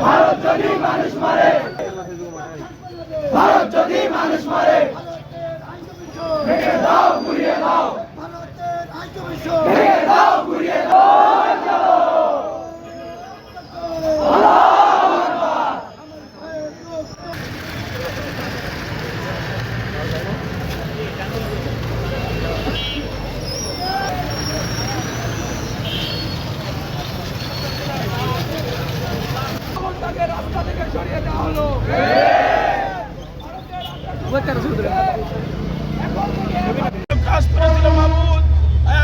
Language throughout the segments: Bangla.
ভারত যদি মানুষ মারে, ভারত যদি মানুষ মারে, ভেঙে দাও গুড়িয়ে দাও, ভেঙে দাও গুড়িয়ে দাও। রাস্তা থেকে সরিয়ে দেওয়া হলো। কাজ করেছিল মাহমুদ,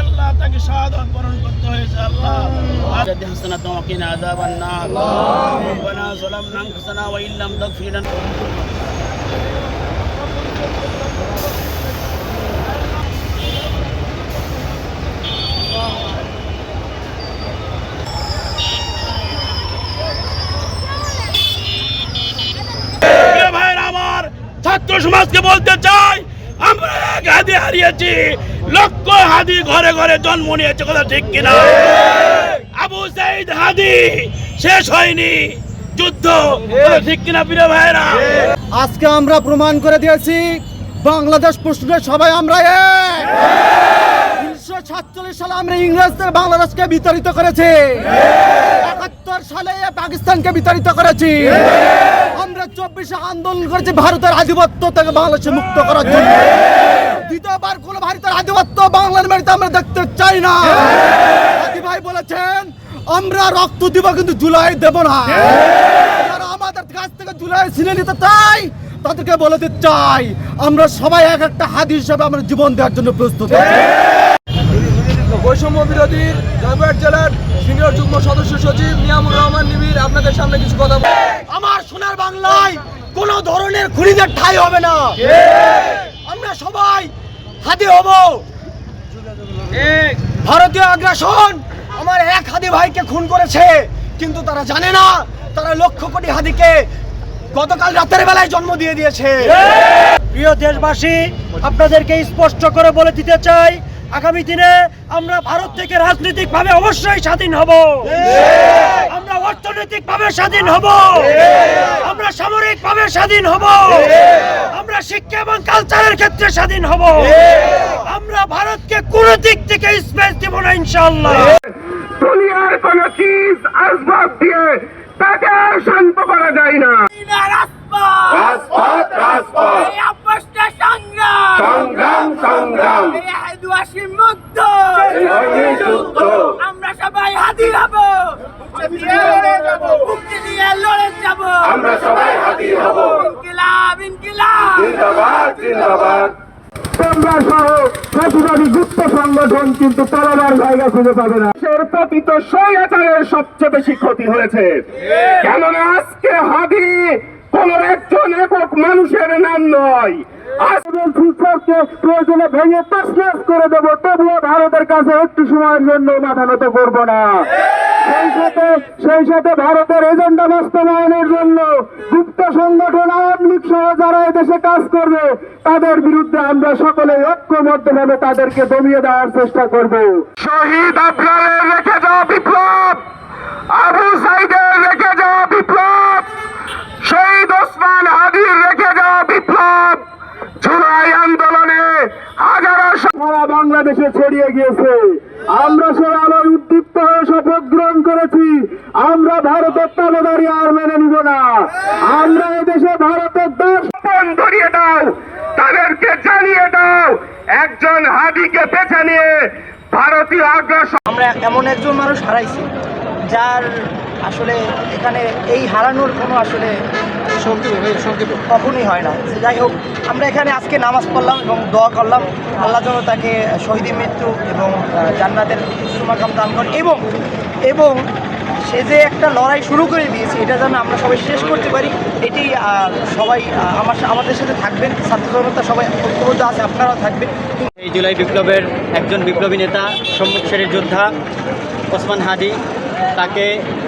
আল্লাহ তাকে শাহাদাত বরণ করতে হয়েছে। আল্লাহ হাসানাত ওয়া কিনা আযাবান নার। রব্বানা যালামনা আনফুসানা ওয়া ইল্লাম তাগফির লানা। ছাত্র সমাজকে বলতে চাই, আমরা এক হাদি হারিয়েছি, লক্ষ হাদি ঘরে ঘরে জন্ম নিয়েছে, কথা ঠিক কিনা? আবু সাইদ হাদি শেষ হয়নি যুদ্ধ, ঠিক কিনা প্রিয় ভাইরা? আজকে আমরা প্রমাণ করে দিয়েছি বাংলাদেশ প্রশ্নে সবাই আমরা এক। 1947 সালে আমরা ইংরেজদের বাংলাদেশকে বিতাড়িত করেছি, 71 সালে পাকিস্তানকে বিতাড়িত করেছি, আমরা 24 আন্দোলন করেছি ভারতের আধিপত্য থেকে বাংলাদেশে মুক্ত করার জন্য। দ্বিতীয়বার কোন ভারতের আধিপত্য বাংলার মাটিতে আমরা দেখতে চাই না। হাদি ভাই বলেছেন আমরা রক্ত দিব কিন্তু জুলাই দেব না। যারা আমাদের কাছ থেকে জুলাই ছিনে নিতে চাই তাদেরকে বলে দিতে চাই আমরা সবাই এক একটা হাদি হিসেবে আমরা জীবন দেওয়ার জন্য প্রস্তুত। বৈষম্য বিরোধীর জয়পুরহাট জেলার সিনিয়র যুগ্ম সদস্য সচিব নিয়ামুর রহমান নিবিড় আপনাদের সামনে কিছু কথা। আমার সোনার বাংলায় কোন ধরনের খুনিদের ঠাঁই হবে না। আমরা সবাই হাদি হব। ভারতীয় আগ্রাসন আমার এক হাদি ভাইকে খুন করেছে, কিন্তু তারা জানে না তারা লক্ষ কোটি হাদিকে গতকাল রাতের বেলায় জন্ম দিয়ে দিয়েছে। প্রিয় দেশবাসী, আপনাদেরকে স্পষ্ট করে বলে দিতে চাই, আগামী দিনে আমরা ভারত থেকে রাজনৈতিকভাবে অবশ্যই স্বাধীন হব, আমরা অর্থনৈতিকভাবে স্বাধীন হব, আমরা সামরিকভাবে স্বাধীন হব, আমরা শিক্ষা এবং কালচারের ক্ষেত্রে স্বাধীন হব, আমরা ভারতকে কোনো দিক থেকে স্পেস দেব না ইনশাআল্লাহ। দুনিয়ার কোন চিজ আসবাব দিয়ে তাকে শান্ত করা যায় না। রাজপথ রাজপথ সংগ্রাম সংগ্রাম যুদ্ধ আমরা সবাই হাজির হব, মুক্তি নিয়ে লড়ে যাব, আমরা সবাই হাজির হব। ইনকিলাব ইনকিলাব জিন্দাবাদ জিন্দাবাদ। তোমরা সহ প্রতিবাদী গুপ্ত সংগঠন কিন্তু তরবার জায়গা খুঁজে পাবে না। দেশের প্রকৃত স্বৈরাচারের সবচেয়ে বেশি ক্ষতি হয়েছে, কেননা আজকে হাদি কোন একজন একক মানুষের নাম নয়। প্রয়োজনে ভেঙে তছনছ করে দেবো, তবুও ভারতের কাছে একটু সময়ের জন্য মাথা নত করবো না। সেই সাথে ভারতের এজেন্ডা বাস্তবায়নের জন্য গুপ্ত সংগঠন আওয়ামী লীগ সহ যারা এদেশে কাজ করবে তাদের বিরুদ্ধে আমরা সকলে ঐক্যবদ্ধভাবে তাদেরকে দমিয়ে দেওয়ার চেষ্টা করব। শহীদ আফরানের রেখে যাওয়া বিপ্লব, আবু সাইদের রেখে যাওয়া বিপ্লব, শহীদ ওসমান হাদির রেখে যাওয়া বিপ্লব, জুলাই আন্দোলনে হাজারো সারা বাংলাদেশে ছড়িয়ে গিয়েছে। আমরা সে আলোয় উদ্দীপ্ত হয়ে শপথ গ্রহণ করেছি, আমরা ভারতের তাবেদারি আর মেনে নিব না। আমরা এদেশে ভারতের দোষ ধরিয়ে দাও, তাদেরকে জানিয়ে দাও, একজন হাদিকে বেছে নিয়ে ভারতীয় আগ্রাসন। আমরা এমন একজন মানুষ হারাইছি যার আসলে এখানে এই হারানোর কোনো আসলে কখনোই হয় না। যাই হোক, আমরা এখানে আজকে নামাজ পড়লাম এবং দোয়া করলাম আল্লাহ যেন তাকে শহীদ মৃত্যু এবং জান্নাতের সুমাকাম দান করেন, এবং সে যে একটা লড়াই শুরু করে দিয়েছে এটা যেন আমরা সবাই শেষ করতে পারি। এটি সবাই আমাদের সাথে থাকবেন, ছাত্র জনতা সবাই ঐক্যবদ্ধ আছে, আপনারাও থাকবেন। এই জুলাই বিপ্লবের একজন বিপ্লবী নেতা, সম্মুখ সারির যোদ্ধা ওসমান হাদি, তাকে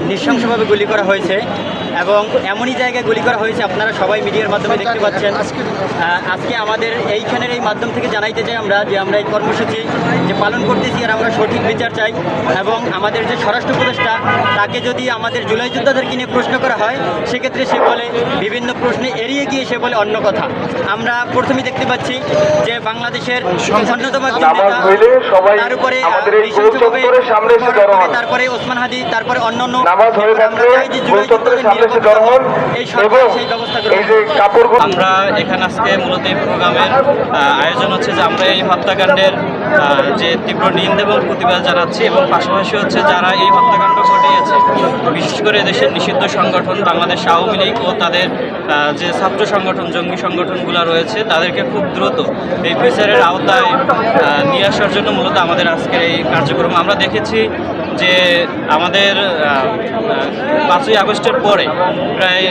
নৃশংসভাবে গুলি করা হয়েছে এবং এমনই জায়গায় গুলি করা হয়েছে আপনারা সবাই মিডিয়ার মাধ্যমে দেখতে পাচ্ছেন। আজকে আমাদের এইখানের এই মাধ্যম থেকে জানাইতে চাই আমরা যে আমরা এই কর্মসূচি যে পালন করতেছি আর আমরা সঠিক বিচার চাই, এবং আমাদের যে স্বরাষ্ট্র উপদেষ্টা তাকে যদি আমাদের জুলাই যোদ্ধাদেরকে নিয়ে প্রশ্ন করা হয় সেক্ষেত্রে সে বলে বিভিন্ন প্রশ্নে এড়িয়ে গিয়ে সে বলে অন্য কথা। আমরা প্রথমেই দেখতে পাচ্ছি যে বাংলাদেশের অন্যতম একজন নেতা, তার উপরে তারপরে ওসমান হাদি, তারপরে অন্যান্য আমরা এখানে আজকে মূলত এই প্রোগ্রামের আয়োজন হচ্ছে যে আমরা এই হত্যাকাণ্ডের যে তীব্র নিন্দা এবং প্রতিবাদ জানাচ্ছি, এবং পাশাপাশি হচ্ছে যারা এই হত্যাকাণ্ড ঘটিয়েছে, বিশেষ করে দেশের নিষিদ্ধ সংগঠন বাংলাদেশ আওয়ামী লীগ ও তাদের যে ছাত্র সংগঠন, জঙ্গি সংগঠনগুলো রয়েছে, তাদেরকে খুব দ্রুত এই বিচারের আওতায় নিয়ে আসার জন্য মূলত আমাদের আজকের এই কার্যক্রম। আমরা দেখেছি যে আমাদের 5ই আগস্টের পরে প্রায়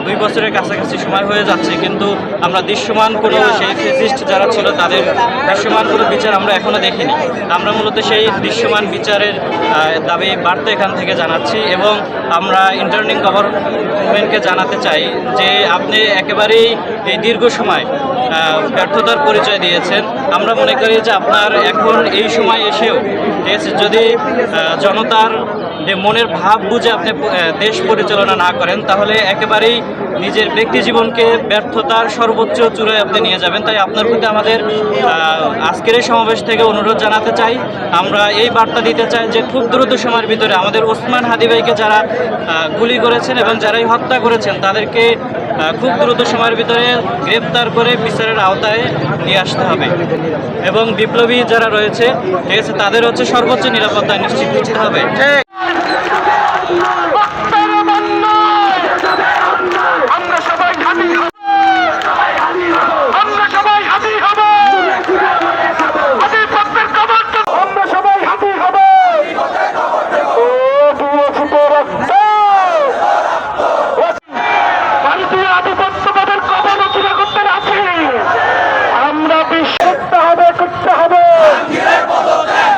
2 বছরের কাছাকাছি সময় হয়ে যাচ্ছে, কিন্তু আমরা দৃশ্যমান কোনো সেই ফেসিস্ট যারা ছিল তাদের দৃশ্যমান কোনো বিচার আমরা এখনও দেখিনি। আমরা মূলত সেই দৃশ্যমান বিচারের দাবি বার্তা এখান থেকে জানাচ্ছি, এবং আমরা ইন্টার্নিং গভর্নমেন্টকে জানাতে চাই যে আপনি একেবারেই এই দীর্ঘ সময় ব্যর্থতার পরিচয় দিয়েছেন। আমরা মনে করি যে আপনার এখন এই সময় এসেও যদি জনতার যে মনের ভাব বুঝে আপনি দেশ পরিচালনা না করেন, তাহলে একেবারেই নিজের ব্যক্তি জীবনকে ব্যর্থতার সর্বোচ্চ চূড়ায় আপনি নিয়ে যাবেন। তাই আপনার প্রতি আমাদের আজকের এই সমাবেশ থেকে অনুরোধ জানাতে চাই, আমরা এই বার্তা দিতে চাই যে খুব দ্রুত সময়ের ভিতরে আমাদের ওসমান হাদি ভাইকে যারা গুলি করেছেন এবং যারাই হত্যা করেছেন তাদেরকে খুব দ্রুত সময়ের ভিতরে গ্রেপ্তার করে বিচারের আওতায় নিয়ে আসতে হবে, এবং বিপ্লবী যারা রয়েছে ঠিক আছে তাদের হচ্ছে সর্বোচ্চ নিরাপত্তা নিশ্চিত করতে হবে।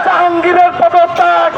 জাহাঙ্গীরের পদত্যাগ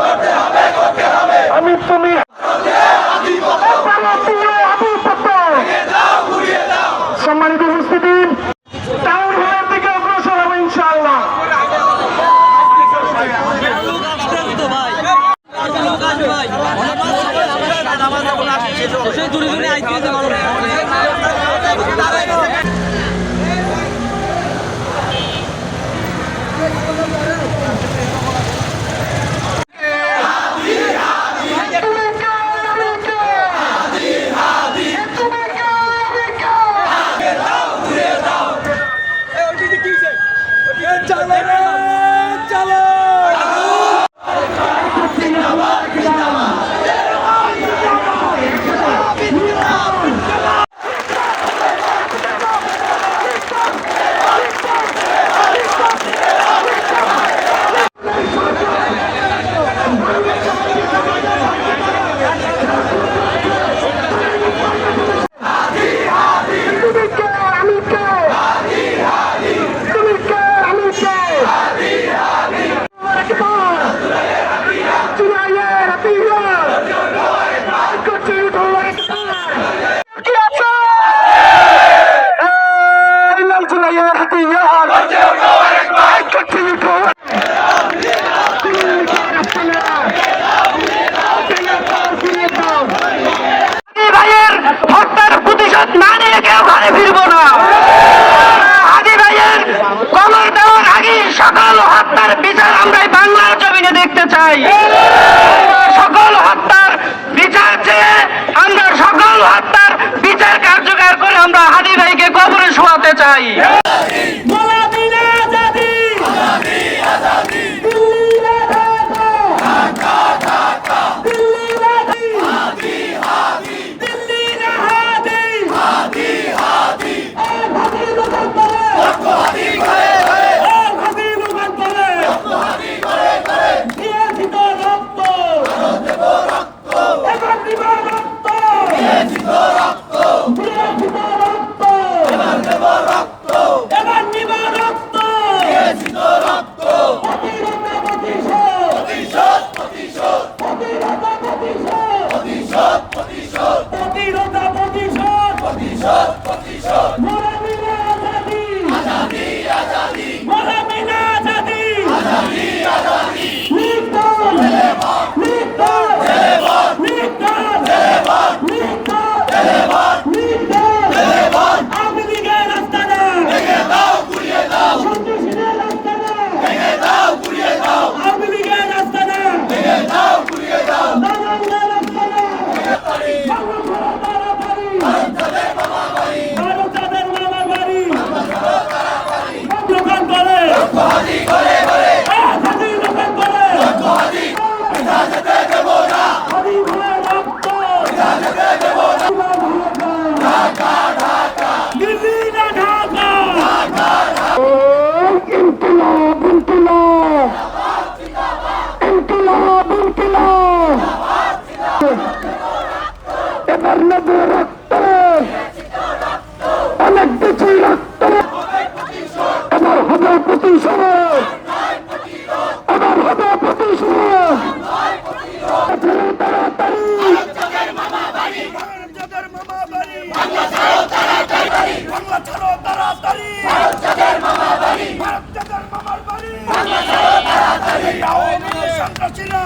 সকল হত্যার বিচার চেয়ে, আমরা সকল হত্যার বিচার কার্যকর করে আমরা হাদি ভাইকে কবরে শোয়াতে চাই। এবার নদী রক্ত, অনেক কিছু রক্ত, এবার হবে প্রতিশোধ, এবার হবে প্রতিশোধ। তাড়াতাড়ি সন্ত্রাসীরা